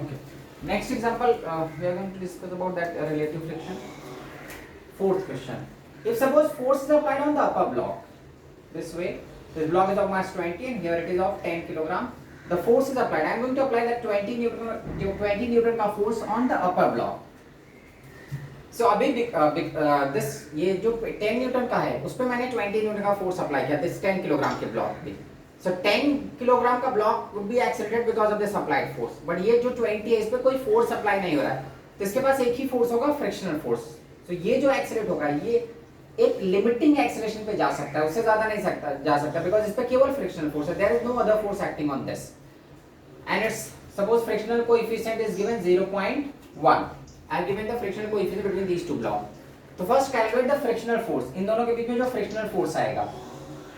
Okay. Next example, we are going to discuss about that relative friction. Fourth question. If suppose force is applied on the upper block, this way, this block is of mass 20 and here it is of 10 kilogram. The force is applied. I am going to apply that 20 Newton का force on the upper block. So अभी this ये जो 10 newton का है उस पे मैंने 20 Newton का फोर्स अप्लाई किया this 10 किलोग्राम के ब्लॉक पे. So 10 किलोग्राम का block would be accelerated because of this applied force. But ये जो 20 है इस पे कोई फोर्स अप्लाई नहीं हो रहा है तो इसके पास एक ही फोर्स होगा फ्रिक्शनल फोर्स. So ये जो एक्सेलरेट होगा ये एक लिमिटिंग एक्सेलरेशन पे जा सकता है उससे ज्यादा नहीं जा सकता बिकॉज इस पे केवल फ्रिक्शनल फोर्स है. There is no other force acting on this and its suppose frictional coefficient is given 0.1. I have given the frictional coefficient between these two blocks. तो first calculate the frictional force. इन दोनों के बीच में जो frictional force आएगा.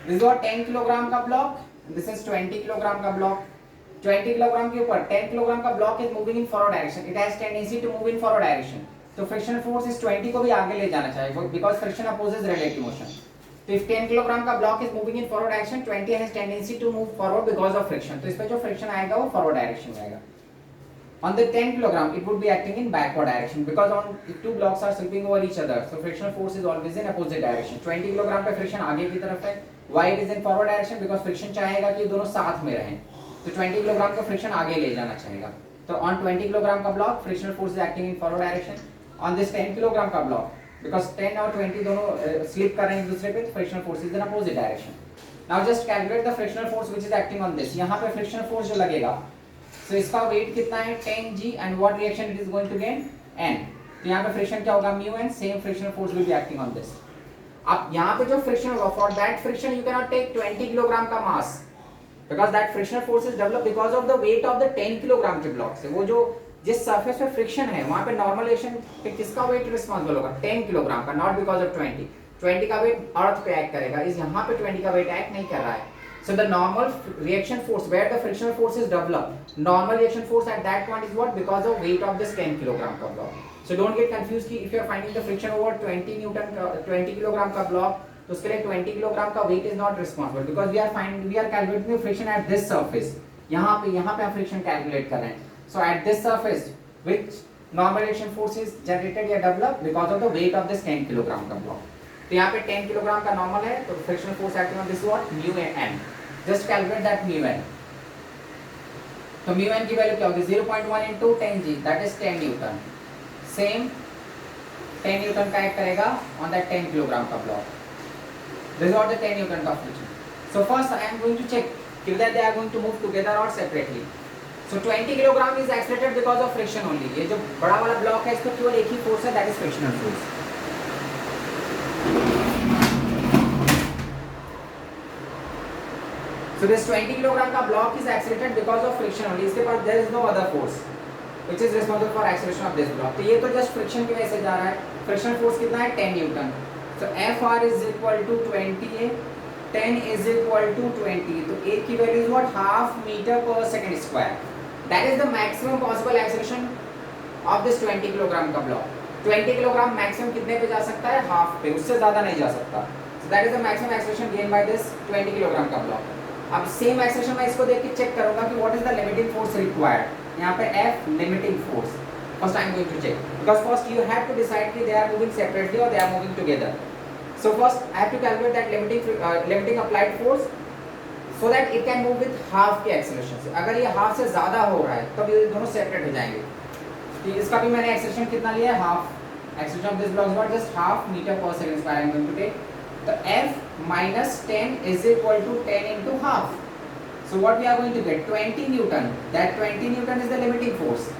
This is what 10 kilogram का block. This is 20 kilogram का block. 20 kilogram के ऊपर 10 किलोग्राम का block is moving in forward direction. It has tendency to move in forward direction. तो frictional force इस 20 को भी आगे ले जाना चाहिए because friction opposes relative motion. तो if 10 किलोग्राम का block is moving in forward direction, 20 has tendency to move forward because of friction. तो इस पे जो friction आएगा वो forward direction में आएगा. On the 10 kilogram, it would be acting in backward direction because on two blocks are slipping over each other. So frictional force is always in opposite direction. 20 kilogram पे friction आगे की तरफ है. Why it is in forward direction? Because friction चाहेगा कि दोनों साथ में रहें. तो 20 किलोग्राम का friction आगे ले जाना चाहेगा. तो on 20 किलोग्राम का block, frictional force is acting in forward direction. On this 10 kilogram का block, because 10 और 20 दोनों slip कर रहे हैं एक दूसरे पे, frictional force is in opposite direction. Now just calculate the frictional force which is acting on this. यहाँ पे frictional force जो लगेगा so इसका वेट कितना है 10g and what reaction it is going to gain n. तो यहाँ पे फ्रिक्शन क्या होगा mu n. Same frictional force will be acting on this. अब यहाँ पे जो फ्रिक्शन होगा for that friction you cannot take 20 kilogram का मास because that frictional force is developed because of the weight of the 10 kilogram के block से. वो जो जिस सरफेस पे फ्रिक्शन है वहाँ पे नॉर्मल रिएक्शन पे किसका वेट रिस्पांसिबल होगा 10 किलोग्राम का not because of 20 का वेट अर्थ पे एक्ट करेगा. इस यहाँ पे 20 का वेट एक्ट नहीं कर रहा है. So the normal reaction force where the frictional force is developed, normal reaction force at that point is what? Because of weight of this 10 kilogram का block. So don't get confused कि if you are finding the friction over 20 Newton 20 kilogram का block, तो उसके लिए 20 kilogram का weight is not responsible because we are calculating the friction at this surface. यहाँ पे हम friction calculate कर रहे हैं. So at this surface, which normal reaction force is generated या developed because of the weight of this 10 kilogram का block. तो यहाँ पे 10 किलोग्राम का नॉर्मल है तो frictional force acting on this what mu n. Just calculate that mu n. तो mu n की वैल्यू क्या होगी 0.1 into 10g that is 10 newton. Same 10 newton का एक्ट करेगा ऑन दैट 10 किलोग्राम का block. This is what the 10 newton का friction. So first I am going to check whether they are going to move together or separately. So 20 kilogram is accelerated because of friction only. ये जो बड़ा वाला block है इस पर केवल एक ही फोर्स है that is frictional force. So this 20 kilogram का block is accelerated because of friction only. इसके पास there is no other force which is responsible for acceleration of this block. तो ये तो just friction की वजह से जा रहा है. Friction force कितना है 10 Newton. So Fr is equal to 20 10 is equal to 20. तो A की value is what half meter per second square. That is the maximum possible acceleration of this 20 kilogram का block. 20 किलोग्राम maximum कितने पे जा सकता है हाफ पे, उससे ज़्यादा नहीं जा सकता. So that is the maximum acceleration gained by this 20 kilogram का block. अब सेम एक्सेलरेशन मैं इसको देख के चेक करूंगा कि what is the limiting force required. यहाँ पे F limiting force first I am going to check because first you have to decide कि दे आर मूविंग सेपरेटली और they are moving together. So first I have to calculate that limiting applied force so that it can move with half के acceleration से. अगर ये half से ज्यादा हो रहा है तब ये दोनों सेपरेट हो जाएंगे. तो इसका भी मैंने एक्सेलरेशन कितना लिया है half. Acceleration of this block is what just half meter per second square. I am going to take तो F minus 10 is equal to 10 into half. So what we are going to get 20 Newton. That 20 Newton is the limiting force.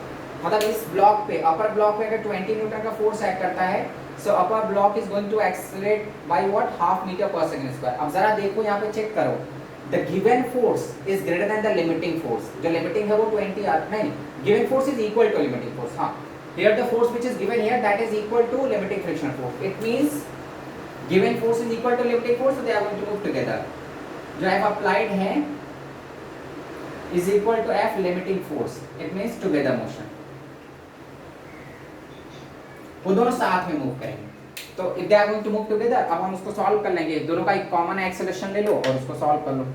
मतलब इस block पे अपर block पे अगर 20 Newton का force act करता है so upper block is going to accelerate by what half meter per second square. अब जरा देखो यहाँ पे चेक करो the given force is greater than the limiting force. जो limiting है वो 20 नहीं given force is equal to limiting force. हाँ here the force which is given here that is equal to limiting frictional force. It means given force is equal to limiting force so they are going to move together. जो F applied है is equal to F limiting force. It means together motion. वो दोनों साथ में move करेंगे. तो if they are going to move together अब हम उसको सॉल्व कर लेंगे. दोनों का एक कॉमन एक्सेलरेशन ले लो और उसको सॉल्व कर लो.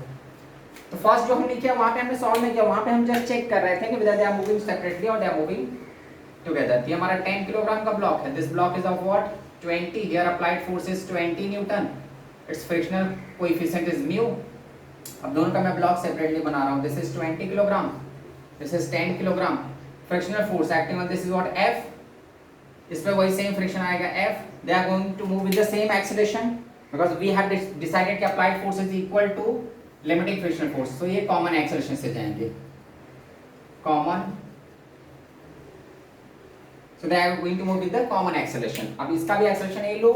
तो फर्स्ट जो हमने किया वहां पे हमने सॉल्व नहीं किया, वहां पे हम जस्ट चेक कर रहे थे कि whether they are moving separately or they are moving together. ये हमारा 10 किलोग्राम का ब्लॉक है. This block is of what? 20. Here applied force is 20 Newton. Its frictional coefficient is mu. अब दोनों का मैं ब्लॉक सेपरेटली बना रहा हूँ. This is 20 kilogram. This is 10 kilogram. Frictional force acting on this is what? F. इसमें वही same friction आएगा F. They are going to move with the same acceleration because we have decided कि applied force is equal to limiting frictional force. So ये common acceleration से जाएंगे. Common. So they are going to move with the common acceleration. अब इसका भी acceleration ये लो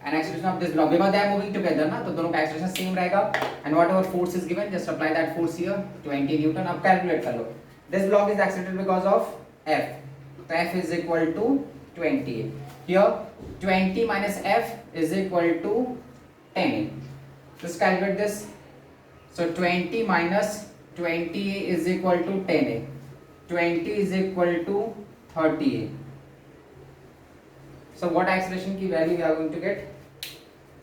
and acceleration of this block because they are moving together ना, तो दोनों का acceleration same रहेगा and whatever force is given just apply that force here 20 Newton. अब calculate कर लो. This block is accelerated because of F. So F is equal to 20. Here 20 minus F is equal to 10. Just calculate this. So 20 minus 20 is equal to 10A. 20 is equal to 30A. So what acceleration की value we are going to get?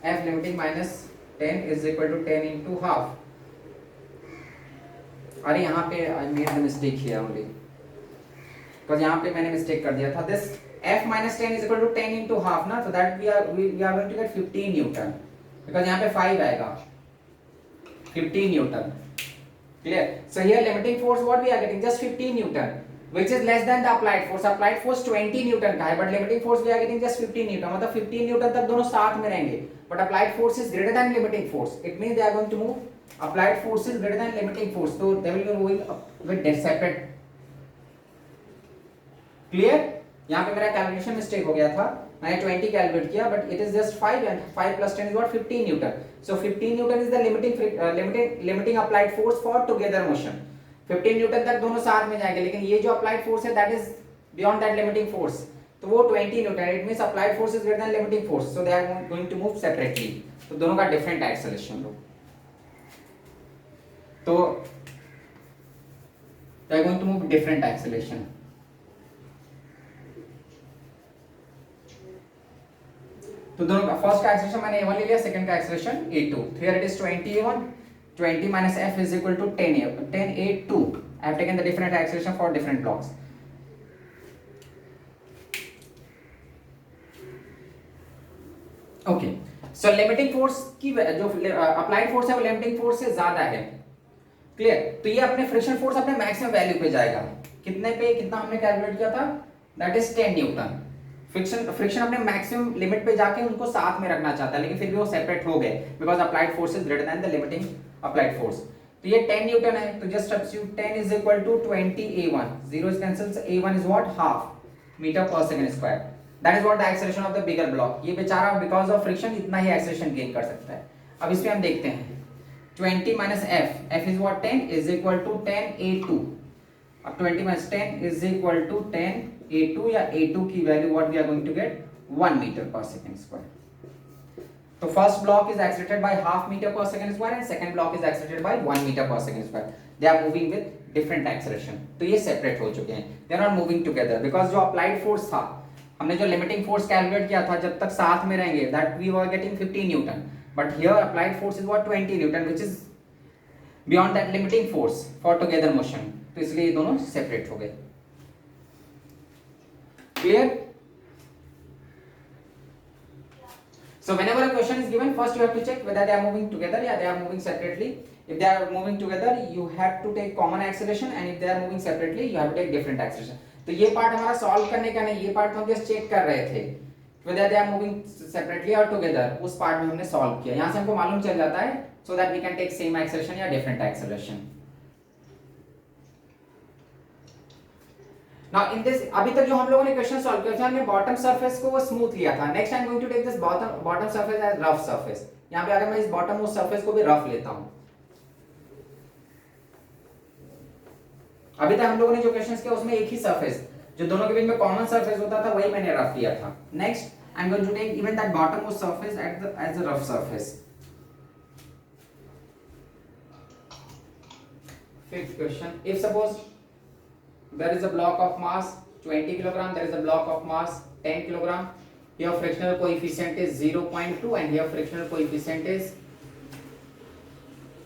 F limiting minus 10 is equal to 10 into half. अरे यहाँ पे I made the mistake here only. because यहाँ पे मैंने mistake कर दिया था. This F minus 10 is equal to 10 into half ना, so that we are going to get 15 Newton because यहाँ पे 5 आएगा. 15 Newton. Clear? So here limiting force what we are getting? Just 15 Newton, which is less than the applied force. Applied force 20 Newton का है, but limiting force we are getting just 15 Newton. मतलब 15 Newton तक दोनों साथ में रहेंगे. But applied force is greater than limiting force. It means they are going to move. Applied force is greater than limiting force, so they will be moving with separate. Clear? यहाँ पे मेरा calculation mistake हो गया था. मैंने 20 calculate किया, but it is just 5 and 5 plus 10 is what? 15 Newton. So 15 Newton is the limiting applied force for together motion. 15 Newton तक दोनों साथ में जाएंगे, लेकिन ये जो applied force है that is beyond that limiting force. तो वो 20 Newton. It means applied force is greater than limiting force. So they are going to move separately. तो दोनों का different acceleration लो. तो they are going to move different acceleration. तो दोनों का first का एक्सेलरेशन मैंने a1 ले लिया, सेकंड का acceleration a2. Here it is 20 a1, 20 minus f is equal to 10 a2. I have taken the different acceleration for different blocks. Okay. So limiting force की जो applied force है वो limiting force से ज्यादा है. Clear? तो ये अपने friction force अपने maximum value पे जाएगा. कितना हमने कैलकुलेट किया था? That is 10 Newton. फ्रिक्शन अपने मैक्सिमम लिमिट पे जाके उनको साथ में रखना चाहता है, लेकिन फिर भी वो सेपरेट हो गए because applied force is greater than the limiting applied force. तो ये 10 न्यूटन है, तो just substitute 10 is equal to 20 a1. 0 is cancelled, so a1 is what? half meter per second square. That is what the acceleration of the bigger block. ये बेचारा because of friction इतना ही acceleration gain कर सकता है. अब इसमें हम देखते हैं 20 minus f is what? 10 is equal to 10 a2. अब 20 minus 10 is equal to 10 a2 या a2 की value what we are going to get? 1 meter per second square. तो first block is accelerated by half meter per second square and second block is accelerated by 1 meter per second square. They are moving with different acceleration. तो ये separate हो चुके हैं. They are not moving together because जो applied force था, हमने जो limiting force calculate किया था, जब तक साथ में रहेंगे that we were getting 15 Newton. But here applied force is what? 20 Newton, which is beyond that limiting force for together motion. तो इसलिए ये दोनों separate हो गए. Clear? So whenever a question is given, first you have to check whether they are moving together or they are moving separately. If they are moving together, you have to take common acceleration, and if they are moving separately, you have to take different acceleration. तो ये part हमारा solve करने का नहीं, ये part हम just check कर रहे थे whether they are moving separately or together. उस पार्ट में हमने सॉल्व किया. यहाँ से हमको मालूम चल जाता है so that we can take same acceleration या different acceleration. Now in this अभी तक जो हम लोगों ने क्वेश्चन सॉल्व किया था, हमने बॉटम सरफेस को वो स्मूथ लिया था. Next I am going to take this bottom surface as rough surface. यहाँ पे अगर मैं इस बॉटम उस सरफेस को भी रफ लेता हूँ. अभी तक हम लोगों ने जो क्वेश्चंस किया उसमें एक ही सरफेस जो दोनों के बीच में कॉमन सरफेस होता था वही मैंने रफ लिया था. Next I am going to take even that bottom उस surface as a rough surface. Fifth question, if suppose there is a block of mass 20 kilogram, there is a block of mass 10 kilogram. Here frictional coefficient is 0.2 and here frictional coefficient is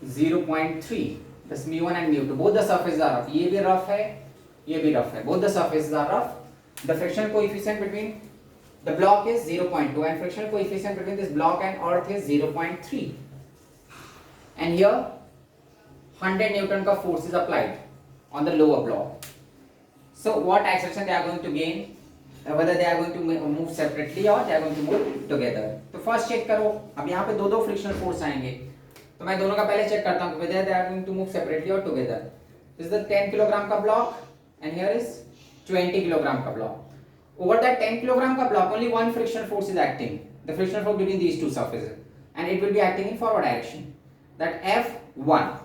0.3. This mu1 and mu2, both the surfaces are rough. ये भी rough है, ये भी rough है. Both the surfaces are rough. The friction coefficient between the block is 0.2 and friction coefficient between this block and earth is 0.3. And here 100 Newton का force is applied on the lower block. So what acceleration they are going to gain? Whether they are going to move separately or they are going to move together. तो first check करो. अब यहाँ पे दो frictional force आएंगे. तो मैं दोनों का पहले चेक करता हूँ whether they are going to move separately or together. This is the 10 kilogram का block and here is 20 kilogram का block. Over that 10 kilogram का block only one friction force is acting. The friction force between these two surfaces and it will be acting in forward direction. That F1.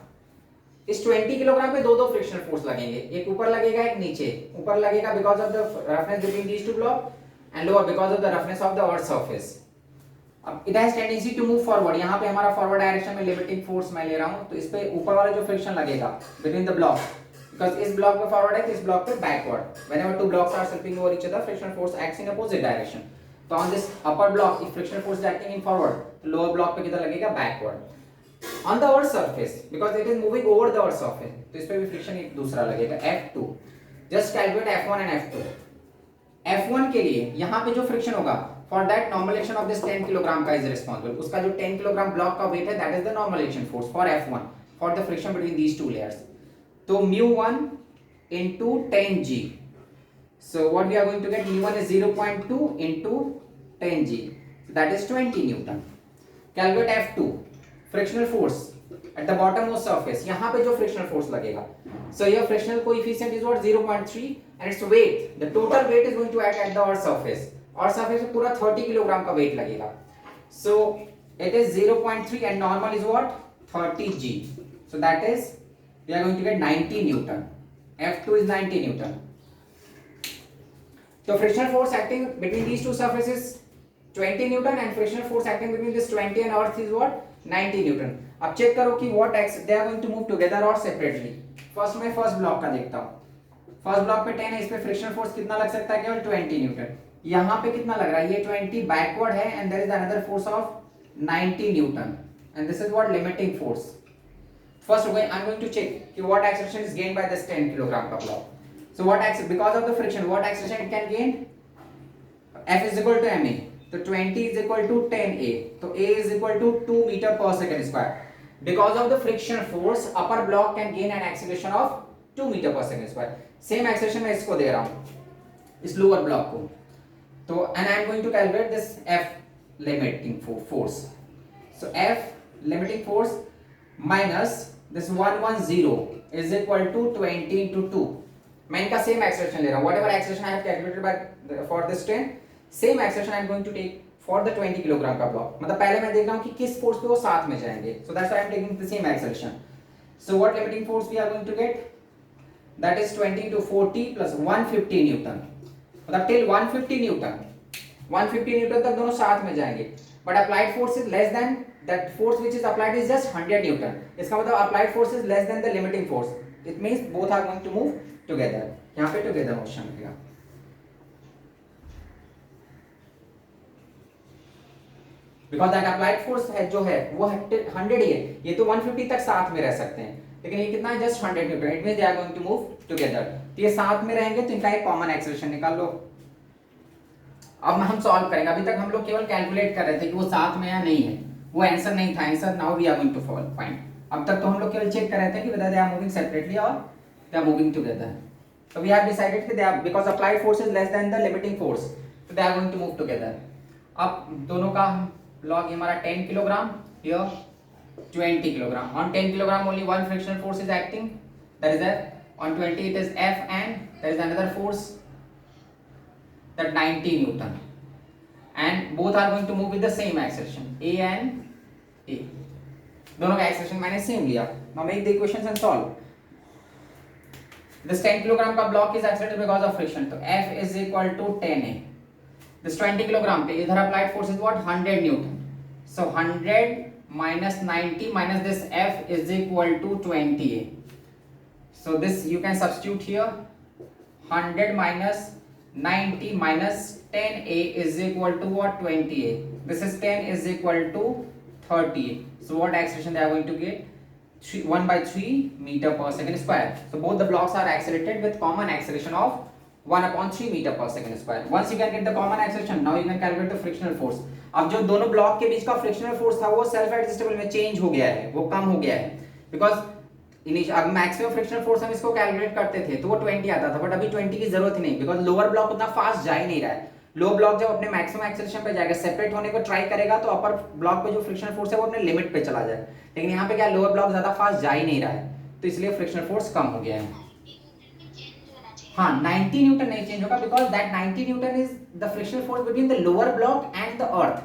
इस 20 kilogram पे दो frictional force लगेंगे, एक ऊपर लगेगा एक नीचे. ऊपर लगेगा because of the roughness between these two block and lower because of the roughness of the earth surface. अब it has tendency to move forward. यहाँ पे हमारा फॉरवर्ड डायरेक्शन में लिमिटिंग फोर्स मैं ले रहा हूँ, तो इस पे ऊपर वाला जो फ्रिक्शन लगेगा बिटवीन द ब्लॉक, बिकॉज इस ब्लॉक पे फॉरवर्ड है तो इस ब्लॉक पे backward. Whenever two blocks are slipping over each other frictional force acts in opposite direction. तो on this upper block if frictional force is acting in forward, तो lower block पे किधर लगेगा? Backward. On the earth surface, because it is moving over the earth surface, तो इस पे भी friction एक दूसरा लगेगा F2. Just calculate F1 and F2. F1 के लिए यहाँ पे जो फ्रिक्शन होगा, for that normal action of this 10 kilogram का is responsible. उसका जो 10 किलोग्राम ब्लॉक का weight है, that is the normal action force for F1 for the friction between these two layers. तो mu1 into 10g. So what we are going to get? mu1 is 0.2 into 10g. So that is 20 Newton. Calculate F2. Frictional force at the bottom of surface. यहाँ पे जो frictional force लगेगा, so your frictional coefficient is what? 0.3 and its weight, the total weight is going to act at the earth surface. Earth surface पे पूरा 30 kilogram का weight लगेगा. So it is 0.3 and normal is what? 30g. So that is we are going to get 90 newton. F2 is 90 Newton. तो frictional force acting between these two surfaces 20 newton and frictional force acting between this 20 and earth is what? 90 Newton. अब check करो कि what they are going to move together or separately. First मैं first block का देखता हूँ. First block पे 10 है, इस पे फ्रिक्शनल फोर्स कितना लग सकता है? केवल 20 न्यूटन. यहाँ पे कितना लग रहा है? ये 20 बैकवर्ड है and there is another force of 90 Newton and this is what limiting force. First I'm going to check कि what acceleration is gained by this 10 kilogram का block. So because of the friction, what acceleration it can gain? F is equal to ma. तो 20 is equal to 10a. तो a is equal to 2 meter per second square. Because of the friction force, upper block can gain an acceleration of 2 meter per second square. Same acceleration मैं इसको दे रहा हूँ, इस lower block को. तो and I am going to calculate this F limiting force. So F limiting force minus this 110 is equal to 20 into 2. मैं इनका same acceleration ले रहा हूँ. Whatever acceleration I have calculated by for this 10, same acceleration I am going to take for the 20 kilogram का block. मतलब पहले मैं देख रहा हूं कि किस फोर्स पे वो साथ में जाएंगे. So that's why I am taking the same acceleration. So what limiting force we are going to get? That is 20 into 40 plus 150 newton. मतलब टिल 150 न्यूटन, 150 न्यूटन तक दोनों साथ में जाएंगे. But applied force is less than that force which is applied is just 100 newton. इसका मतलब applied force is less than the limiting force. It means both are going to move together. यहां पे together motion लगेगा. Because that applied force है जो है वो 100 ही है. ये तो 150 तक साथ में रह सकते हैं, लेकिन ये कितना है? Just 100 newton. It means they are going to move together. तो ये साथ में रहेंगे तो इनका एक कॉमन एक्सेलरेशन निकाल लो. अब हम सॉल्व करेंगे. अभी तक हम लोग केवल कैलकुलेट कर रहे थे कि वो साथ में या नहीं है, वो आंसर नहीं था. Answer now we are going to find. अब तक तो हम लोग केवल चेक कर रहे थे कि whether they are moving separately or they are moving together. So we have decided that they are, because applied force is less than the limiting force, so they are going to move together. अब दोनों का log हमारा 10 kilogram, here 20 kilogram. On 10 kilogram only one frictional force is acting, that is F. On 20 it is F and there is another force, that 90 Newton. And both are going to move with the same acceleration, A and A. दोनों का acceleration मैंने same लिया. Now make the equations and solve. This 10 kilogram का block is accelerated because of friction. तो F is equal to 10A. This 20 kilogram पे इधर applied force is what? 100 Newton. So 100 minus 90 minus this F is equal to 20A. So this you can substitute here. 100 minus 90 minus 10A is equal to what? 20A. This is 10 is equal to 30. So what acceleration they are going to get? 1/3 meter per second square. So both the blocks are accelerated with common acceleration of 1/3 meter per second square. Once you can get the common acceleration, now you can calculate the frictional force. अब जो दोनों block के बीच का frictional force था वो self adjustable में change हो गया है, वो कम हो गया है, बिकॉज अब मैक्सिमम फ्रिक्शनल फोर्स हम इसको कैलकुलेट करते थे तो वो 20 आता था, बट अभी 20 की जरूरत नहीं, बिकॉज लोअर ब्लॉक उतना फास्ट जा ही नहीं रहा है. लो ब्लॉक जब अपने मैक्सिमम एक्सेलरेशन पे जाएगा, सेपरेट होने को ट्राई करेगा तो अपर ब्लॉक पे जो फ्रिक्शनल फोर्स है वो अपने लिमिट पे चला जाए, लेकिन यहाँ पे क्या लोअर ब्लॉक ज्यादा फास्ट जा ही नहीं रहा है, तो इसलिए फ्रिक्शनल फोर्स कम हो गया है. हाँ, 90 न्यूटन नहीं चेंज होगा, because that 90 Newton is the frictional force between the lower block and the earth.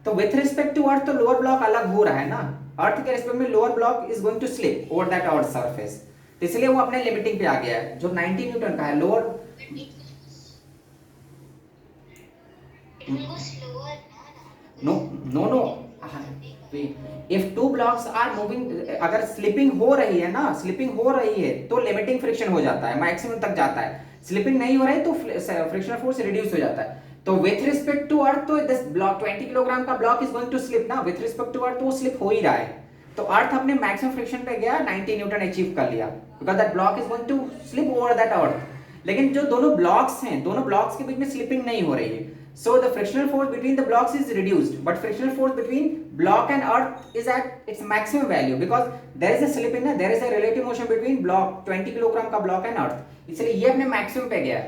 तो विथ रिस्पेक्ट टू अर्थ तो लोअर ब्लॉक अलग हो रहा है ना, अर्थ के रिस्पेक्ट में lower block is going to slip over that earth surface, तो इसलिए वो अपने लिमिटिंग पे आ गया है. जो 90 न्यूटन का है lower, no no no, if two blocks are moving, अगर स्लिपिंग हो रही है ना, स्लिपिंग हो रही है तो लिमिटिंग फ्रिक्शन हो जाता है, मैक्सिमम तक जाता है. स्लिपिंग नहीं हो रहा है तो फ्रिक्शनल फोर्स रिड्यूस हो जाता है. तो विथ रिस्पेक्ट टू अर्थ तो दिस ब्लॉक 20 किलोग्राम का block is going to slip ना, विथ रिस्पेक्ट टू अर्थ तो वो स्लिप हो ही रहा है. तो अर्थ अपने मैक्सिमम फ्रिक्शन पे गया, 90 न्यूटन अचीव कर लिया, because that block is going to slip over that earth. लेकिन जो दोनों ब्लॉक्स हैं, दोनों ब्लॉक्स के बीच में स्लिपिंग नहीं हो रही है, so the frictional force between the blocks is reduced, but frictional force between block and earth is at its maximum value, because there is a slipping, there is a relative motion between block 20 kilogram का block and earth, इसलिए ये अपने maximum पे गया है.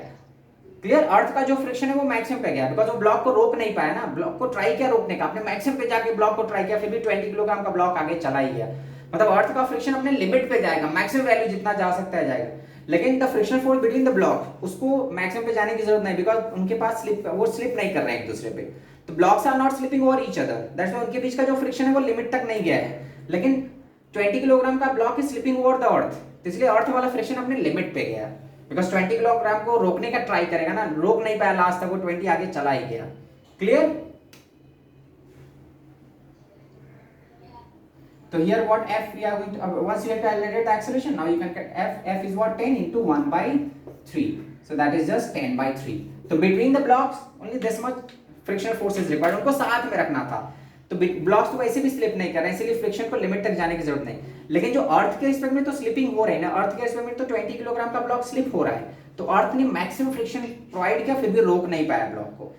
Clear, अर्थ का जो friction है वो मैक्सिमम पे गया, बिकॉज वो ब्लॉक को रोक नहीं पाया ना, ब्लॉक को ट्राई किया रोकने का, अपने मैक्सिमम पे जाके ब्लॉक को ट्राई किया, फिर भी 20 किलोग्राम का ब्लॉक आगे चला ही गया. मतलब अर्थ का फ्रिक्शन अपने लिमिट पे जाएगा, मैक्सिमम वैल्यू जितना जा सकता है जाएगा, लेकिन the frictional force between the block उसको मैक्सिमम पे जाने की जरूरत नहीं, बिकॉज उनके पास स्लिप, वो स्लिप नहीं कर रहे हैं एक दूसरे पे, तो blocks are not slipping over each other, that's why उनके बीच का जो फ्रिक्शन है वो लिमिट तक नहीं गया है. लेकिन 20 किलोग्राम का block is slipping over the earth, तो इसलिए अर्थ वाला फ्रिक्शन अपने लिमिट पे गया, बिकॉज 20 किलोग्राम को रोकने का ट्राई करेगा ना, रोक नहीं पाया, लास्ट तक वो 20 आगे चला ही गया. Clear. So here what f we are going to, once you have calculated the acceleration, now you can get f is what, 10 into 1/3, so that is just 10/3. So between the blocks only this much frictional force is required, उनको साथ में रखना था, तो blocks तो वैसे भी slip नहीं कर रहे हैं, इसलिए फ्रिक्शन को लिमिट तक जाने की जरूरत नहीं. लेकिन जो अर्थ के रिस्पेक्ट में तो स्लिपिंग हो रही है ना, अर्थ के रिस्पेक्ट में तो 20 किलोग्राम का ब्लॉक स्लिप हो रहा है, तो अर्थ ने मैक्सिमम फ्रिक्शन प्रोवाइड किया, फिर भी रोक नहीं पाया ब्लॉक को.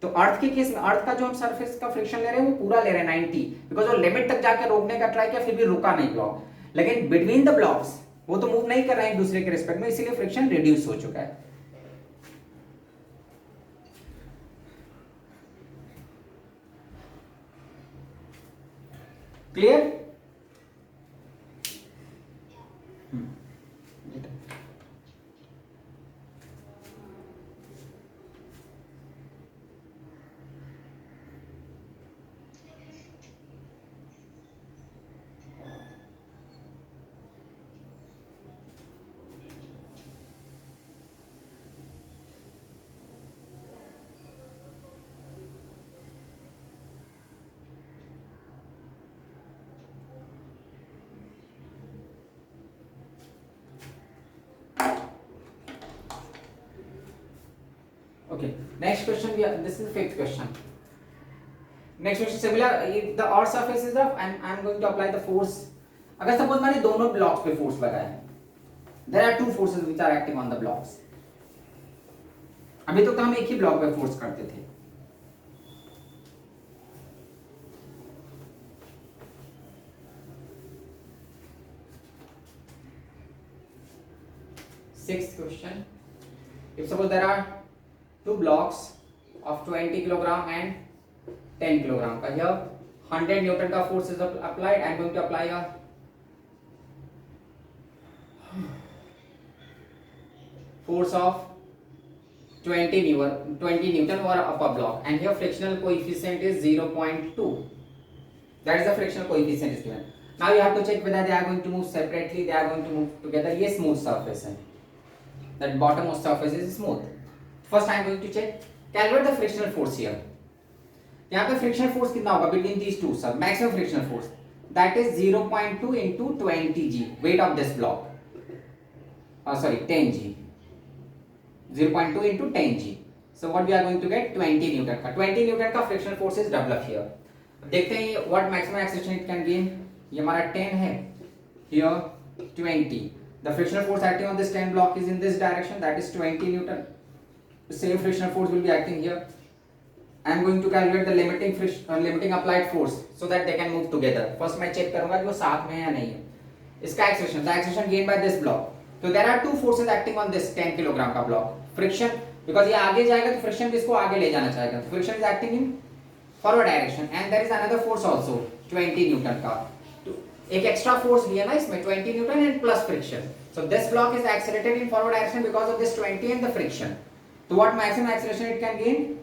तो अर्थ के केस में, अर्थ का जो हम सरफेस का फ्रिक्शन ले रहे हैं वो पूरा ले रहे हैं 90, बिकॉज वो लिमिट तक जाके रोकने का ट्राई किया, फिर भी रुका नहीं ब्लॉक. लेकिन बिटवीन द ब्लॉक्स वो तो मूव नहीं कर रहे हैं एक दूसरे के रिस्पेक्ट में, इसीलिए फ्रिक्शन रिड्यूस हो चुका है. Clear. Okay, next question, this is the fifth question. Next question, similar, if the earth surface is rough and I am going to apply the force. अगर सपोज मैंने दोनों ब्लॉक्स पे force लगाया है, there are two forces which are acting on the blocks. अभी तो हम एक ही ब्लॉक पे फोर्स करते थे. Sixth question, if suppose there are two blocks of 20 kilogram and 10 kilogram का, here 100 Newton का force is applied, I am going to apply a force of 20 Newton over upper block, and here frictional coefficient is 0.2. That is the frictional coefficient is given. Now you have to check whether they are going to move separately, they are going to move together. ये smooth surface है, that bottommost surface is smooth. First I am going to check, calculate the frictional force here. यहाँ पे frictional force कितना होगा between these two, sir? Maximum frictional force, that is 0.2 into 20 g, weight of this block. Sorry, 10 g. 0.2 into 10 g. So what we are going to get, 20 Newton का. 20 Newton का frictional force is developed here. देखते हैं what maximum acceleration it can gain. ये हमारा 10 है, here 20. The frictional force acting on this 10 block is in this direction, that is 20 Newton. The same frictional force will be acting here. I am going to calculate the limiting applied force so that they can move together. First मैं check करूँगा कि वो साथ में है या नहीं है. इसका acceleration, the acceleration gained by this block. So there are two forces acting on this 10 kilogram का block. Friction, because ये आगे जाएगा तो friction भी इसको आगे ले जाना चाहेगा. Friction is acting in forward direction and there is another force also 20 Newton का. तो एक extra force भी है ना इसमें 20 Newton and plus friction. So this block is accelerated in forward direction because of this 20 and the friction. So what maximum acceleration it can gain?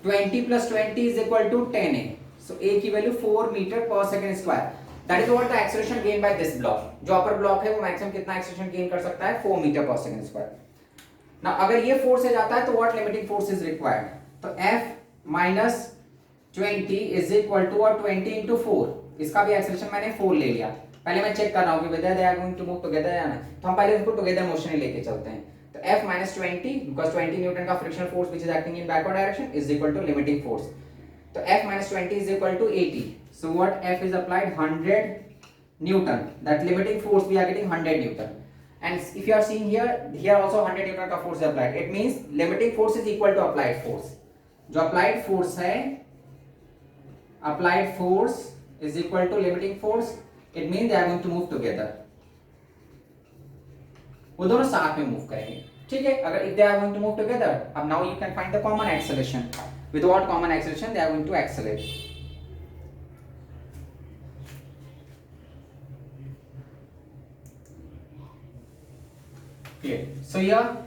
20 plus 20 is equal to 10a. So a की value 4 metre per second square. That is what the acceleration gained by this block. जो अपर block है वो maximum कितना acceleration gain कर सकता है 4 metre per second square. Now अगर ये फोर्स से जाता है तो what limiting force is required? तो F minus 20 is equal to what 20 into 4. इसका भी acceleration मैंने 4 ले लिया. पहले मैं चेक कर रहा हूँ कि whether they are going to move together या नहीं. तो हम पहले उसको together motion ही लेके चलते हैं. तो F minus 20 because 20 Newton का frictional force which is acting in backward direction is equal to limiting force. So F minus 20 is equal to 80. So what F is applied 100 Newton. That limiting force we are getting 100 Newton. And if you are seeing here also 100 Newton का force is applied. It means limiting force is equal to applied force. जो applied force है, applied force is equal to limiting force. It means they are going to move together. वो दोनों साथ में move करेंगे. ठीक है, अगर if they are going to move together, अब now you can find the common acceleration. With what common acceleration they are going to accelerate? Okay, so here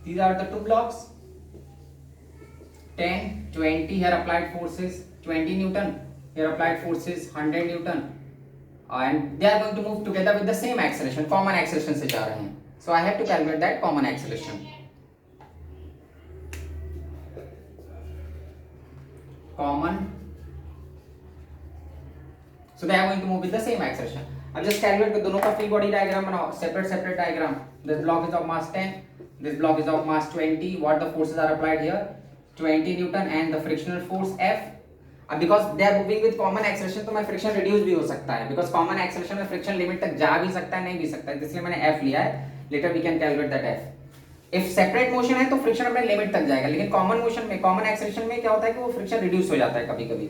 these are the two blocks. 10, 20 here applied forces 20 Newton. Here applied forces 100 Newton. And they are going to move together with the same acceleration. Common acceleration से जा रहे हैं. So I have to calculate that common acceleration. Common. So they are going to move with the same acceleration. अब just calculate कि दोनों का free body diagram बनाओ. Separate diagram. This block is of mass 10. This block is of mass 20. What the forces are applied here? 20 Newton and the frictional force F. अब because they are moving with common acceleration तो मैं friction reduce भी हो सकता है. Because common acceleration में friction limit तक जा भी सकता है नहीं भी सकता है. इसलिए मैंने F लिया है. Later we can calculate that F. If separate motion है तो friction अपने लिमिट तक जाएगा. लेकिन common motion में common acceleration में क्या होता है कि वो friction reduce हो जाता है कभी-कभी.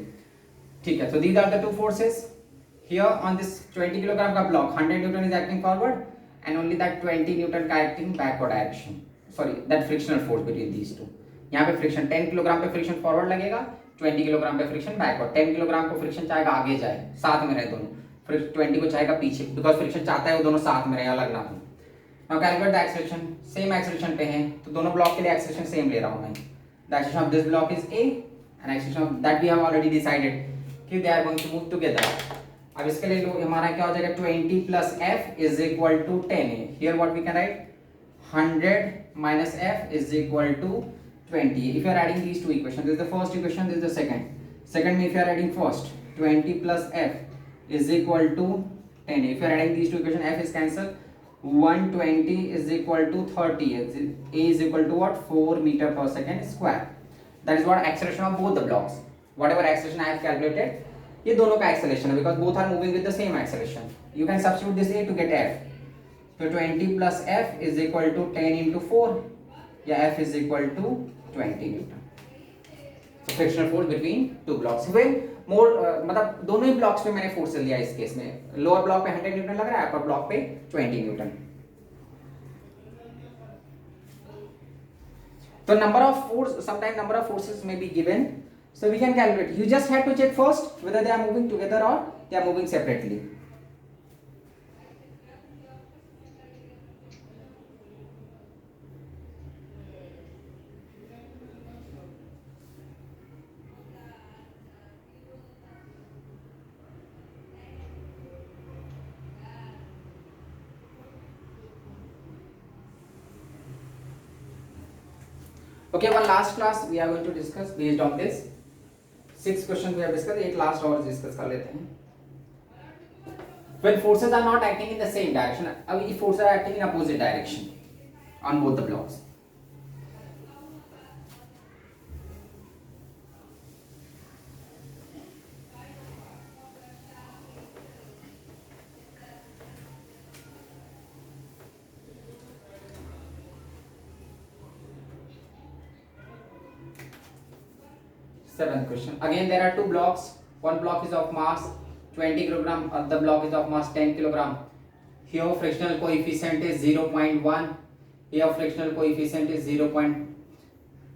ठीक है. So these are the two forces. Here on this 20 kilogram का block 100 Newton is acting forward and only that 20 Newton का acting backward direction. Sorry, that frictional force between these two. यहाँ पे फ्रिक्शन 10 किलोग्राम पे friction forward लगेगा, 20 kilogram पे friction backward. 10 kilogram को friction चाहेगा आगे जाए, साथ में रहे दोनों. फिर 20 को चाहेगा पीछे, बिकॉज फ्रिक्शन चाहता है वो दोनों साथ में रहे, अलग ना हो. Now calculate the acceleration. Same acceleration पे हैं तो दोनों ब्लॉक के लिए एक्सेलरेशन सेम ले रहा हूं मैं. The acceleration of this block is a and acceleration of that we have already decided कि they are going to move together. अब इसके लिए हमारा क्या हो जाएगा 20 plus f is equal to 10a. Here what we can write 100 minus f is equal to 20. If you are adding these two equations, this is the first equation, this is the second. Second if you are adding first 20 plus f is equal to 10a. If you are adding these two equations, f is cancelled. 120 is equal to 30. A is equal to what? 4 meter per second square. That is what acceleration of both the blocks. Whatever acceleration I have calculated, ये दोनों का acceleration है because both are moving with the same acceleration. You can substitute this a to get f. So 20 plus f is equal to 10 into 4. Yeah, f is equal to 20 Newton. So frictional force between two blocks. Well, more मतलब दोनों ही blocks पे मैंने force लिया इस case में. Lower block पे 100 Newton लग रहा है, upper block पे 20 Newton. So number of force, sometimes number of forces may be given. So we can calculate. You just have to check first whether they are moving together or they are moving separately. Okay, one last class we are going to discuss based on this. 6 questions we have discussed. एक last और discuss कर लेते हैं. When forces are not acting in the same direction, अब ये forces are acting in opposite direction on both the blocks. Seventh question. Again, there are two blocks. One block is of mass 20 kilogram. Other block is of mass 10 kilogram. Here frictional coefficient is 0.1. Here frictional coefficient is 0.1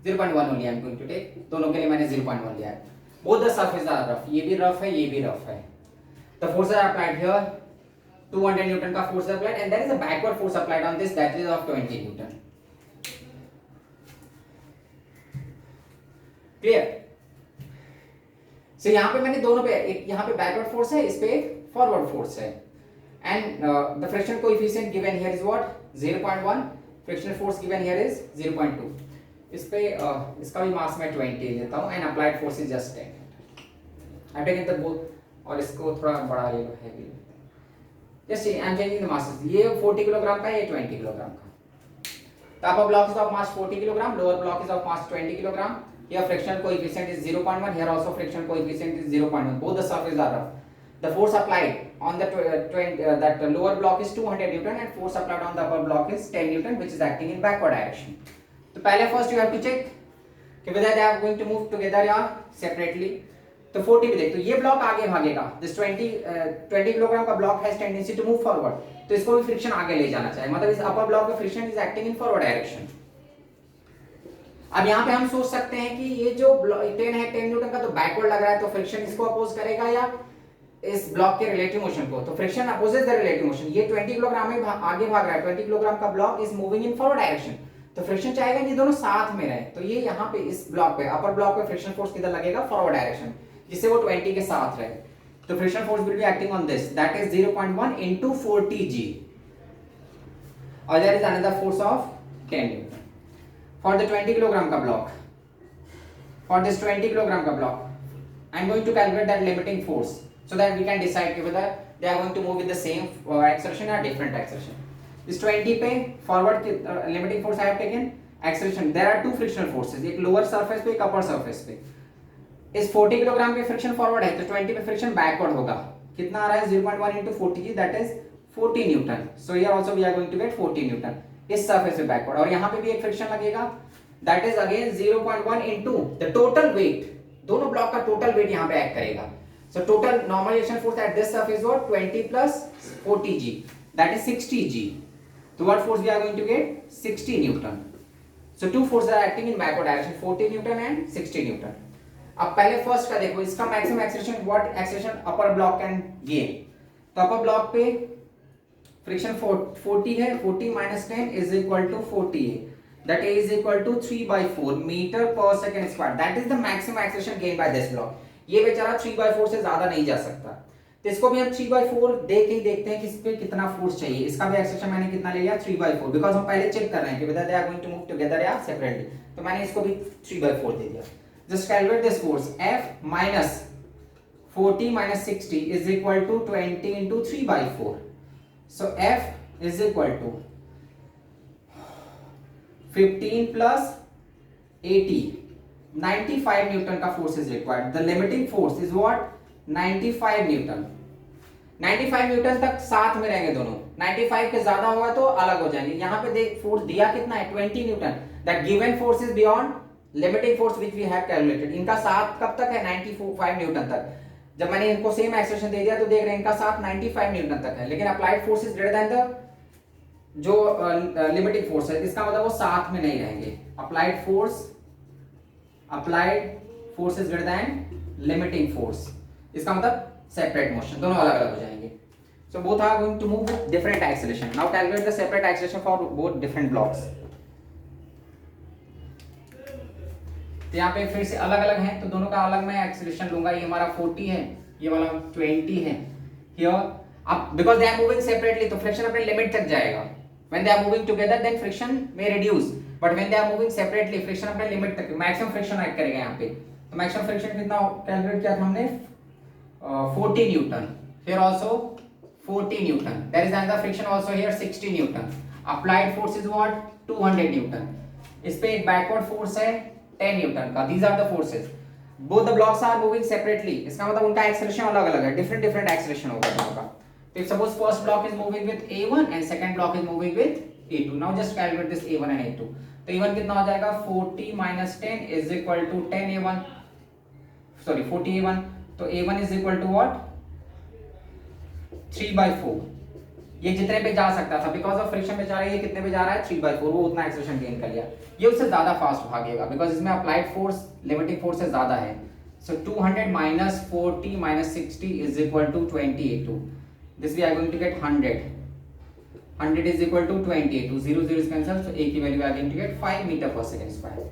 only. I am going to take. दोनों के लिए मैंने 0.1 लिया है. Both the surfaces are rough. ये भी rough है, ये भी rough है. The forces are applied here. 200 Newton का force applied, and there is a backward force applied on this, that is of 20 Newton. Clear? So यहाँ पे मैंने दोनों पे, एक यहाँ पे backward force है, इस पे forward force है, and the friction coefficient given here is what? 0.1. Frictional force given here is 0.2. इस पे इसका भी मास मैं 20 लेता हूँ, and applied force is just 10. I've taken the both, और इसको थोड़ा बड़ा ले लो, heavy. Just see, I'm changing the masses. ये 40 किलोग्राम का है, ये 20 किलोग्राम का. The upper block is of mass 40 kilogram, lower block is of mass 20 kilogram. Here frictional coefficient is 0.1. Here also frictional coefficient is 0.1. Both the surfaces are rough. The force applied on the that lower block is 200 Newton, and force applied on the upper block is 10 Newton, which is acting in backward direction. So पहले first you have to check कि whether they are going to move together or separately. तो 40 पे देख, तो ये block आगे भागेगा. This 20 kilogram का block has tendency to move forward, तो इसको भी फ्रिक्शन आगे ले जाना चाहिए. मतलब इस अपर ब्लॉक में friction is acting in forward direction. अब यहाँ पे हम सोच सकते हैं कि ये जो 10 है 10 न्यूटन का, तो बैकवर्ड लग रहा है, तो फ्रिक्शन इसको अपोज करेगा या इस ब्लॉक के रिलेटिव मोशन को. तो friction opposes the relative motion. ये 20 किलोग्राम में आगे भाग रहा है, 20 किलोग्राम का block is moving in forward direction, तो फ्रिक्शन चाहेगा ये दोनों साथ में रहे. तो ये यहाँ पे इस ब्लॉक पे, अपर ब्लॉक पे फ्रिक्शन फोर्स किधर लगेगा? फॉरवर्ड डायरेक्शन, जिससे वो 20 के साथ रहे. तो friction force will be acting on this, that is 0.1 into 40g, और there is another force of 10 newton for the 20 kilogram का ब्लॉक. फॉर दिस 20 किलोग्राम का block I am going to calculate that limiting force, so that we can decide whether they are going to move with the same acceleration or different acceleration. इस 20 पे forward limiting force I have taken acceleration. there are two frictional forces, एक lower surface पे, एक upper surface पे. इस 40 kilogram पे friction forward है, तो 20 पे फ्रिक्शन बैकवर्ड होगा. कितना आ रहा है? 0.1 into 40g, that is 40 newton. So here also we are going to get 40 newton इस सरफेस पे बैकवर्ड. और यहाँ पे भी एक फ्रिक्शन लगेगा, that is again 0.1 into the total weight. दोनों ब्लॉक का टोटल वेट यहाँ पे एक्ट करेगा. So total normalization force at this surface was 20 plus 40g, that is 60g. तो what force we are going to get? 60 Newton. So two forces are acting in backward direction, 40 newton and 60 newton. अब पहले first का देखो, इसका maximum acceleration, what acceleration upper block can gain. तो upper block पे friction 40 है, 40 minus 10 is equal to 40, that is equal to 3/4 meter per second square. that is the maximum acceleration gained by this block. ये बेचारा 3/4 से ज्यादा नहीं जा सकता, तो इसको भी हम 3/4 दे के ही देखते हैं कि इस पे कितना फोर्स चाहिए. इसका भी एक्सेलरेशन मैंने कितना ले लिया? 3/4, बिकॉज हम पहले चेक कर रहे हैं कि whether they are going to move together या separately. तो मैंने इसको भी 3/4 दे दिया. Just calculate this force. F minus 40 minus 60 is equal to 20 into 3/4. So F is equal to 15 plus 80. 95 Newton का force is required. The limiting force is what? 95 Newton. 95 Newton तक साथ में रहेंगे दोनों. 95 के ज्यादा होगा तो अलग हो जाएंगे. यहाँ पे देख फोर्स दिया कितना है? 20 Newton. That given force is beyond limiting force which we have calculated. इनका साथ कब तक है? 95 न्यूटन तक. जब मैंने इनको सेम एक्सेलरेशन दे दिया तो देख रहे हैं इनका साथ 95 न्यूटन तक है, लेकिन applied force is greater than the जो लिमिटिंग फोर्स है, इसका मतलब वो साथ में नहीं रहेंगे. Applied force is greater than limiting force, इसका मतलब सेपरेट मोशन, दोनों अलग अलग हो जाएंगे. So both are going to move with different acceleration. Now calculate the separate acceleration for both different blocks. तो यहाँ पे फिर से अलग अलग हैं, तो दोनों का अलग मैं एक्सेलरेशन लूंगा. ये हमारा 40 है, ये वाला 20 है. हियर अब because they are moving separately, तो फ्रिक्शन अपने लिमिट तक जाएगा. When they are moving together then friction may reduce, but when they are moving separately friction अपने लिमिट तक, मैक्सिमम फ्रिक्शन एक्ट करेगा यहाँ पे. तो मैक्सिमम फ्रिक्शन कितना कैलकुलेट किया था हमने? 40 newton. Here also 40 newton. There is another friction also here 60 newton. Applied force is what? 200 newton. इस पे एक बैकवर्ड फोर्स है 10 न्यूटन का. These are the forces. Both the blocks are moving separately. इसका मतलब उनका एक्सेलरेशन अलग अलग है, डिफरेंट डिफरेंट एक्सेलरेशन होगा दोनों का. तो suppose first block is moving with A1 and second block is moving with A2. Now just calculate this A1 and A2. तो A1 कितना हो जाएगा? 40 minus 10 is equal to 10 A1. Sorry 40 A1, तो A1 is equal to what 3/4। ये जितने पे जा सकता था बिकॉज ऑफ फ्रिक्शन पे जा रहा है, ये कितने पे जा रहा है 3/4, वो उतना एक्सेलरेशन गेन कर लिया। ये उससे ज्यादा फास्ट भागेगा बिकॉज इसमें अप्लाइड फोर्स लिमिटिंग फोर्स से ज्यादा है। So 200 minus 40 minus 60 is equal to 20 this we are going to get 100 is equal to 20 0 0 is cancelled, so A की value are going to get 5 meter per second square.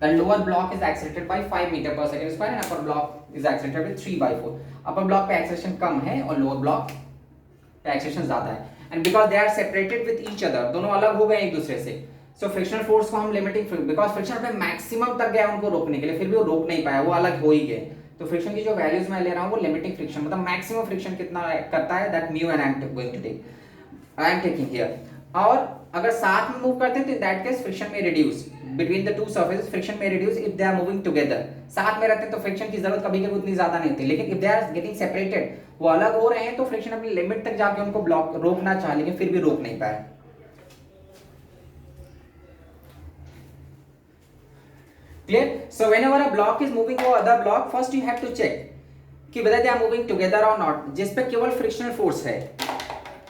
The lower block is accelerated by 5 meter per second square and upper block is accelerated with 3/4. Upper block पे acceleration कम है और lower block पे acceleration ज्यादा है। And because they are separated with each other, दोनों अलग हो गए एक दूसरे से, so frictional force को हम limiting because friction अपने maximum तक गया उनको रोकने के लिए, फिर भी वो रोक नहीं पाया, वो अलग हो ही गए। तो फ्रिक्शन की जो वैल्यूज मैं ले रहा हूँ वो लिमिटिंग फ्रिक्शन, मतलब मैक्सिमम फ्रिक्शन कितना करता है, that mu and I am taking here. और अगर साथ में मूव करते हैं तो इन दैट केस फ्रिक्शन में reduce between the two surfaces, friction में reduce if they are moving together. साथ में रहते हैं तो फ्रिक्शन की जरूरत कभी कभी उतनी ज्यादा नहीं होती, लेकिन if they are getting separated, वो अलग हो रहे हैं तो फ्रिक्शन अपनी लिमिट तक जाके उनको ब्लॉक रोकना चाहे लेकिन फिर भी रोक नहीं पाए। Clear? So whenever a block is moving over other block, first you have to check कि whether they are moving together or not, जिस पे केवल frictional force है,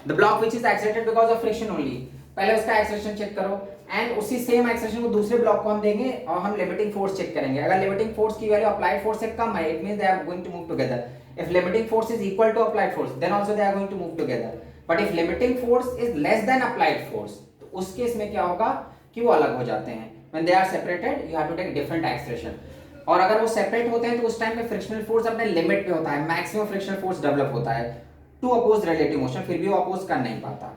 the block which is accelerated because of friction only, पहले उसका acceleration check करो and उसी same acceleration को दूसरे ब्लॉक को हम देंगे और हम limiting force चेक करेंगे। अगर limiting force की वैल्यू applied force से कम है, it means they are going to move together. If limiting force is equal to applied force, then also they are going to move together. But if limiting force is less than applied force, तो उस case में क्या होगा कि वो अलग हो जाते हैं। When they are separated, you have to take different acceleration. और अगर वो सेपरेट होते हैं तो उस टाइम पे फ्रिक्शनल फोर्स अपने लिमिट पे होता है, मैक्सिमम फ्रिक्शनल फोर्स डेवलप होता है टू अपोज रिलेटिव मोशन, फिर भी वो अपोज कर नहीं पाता।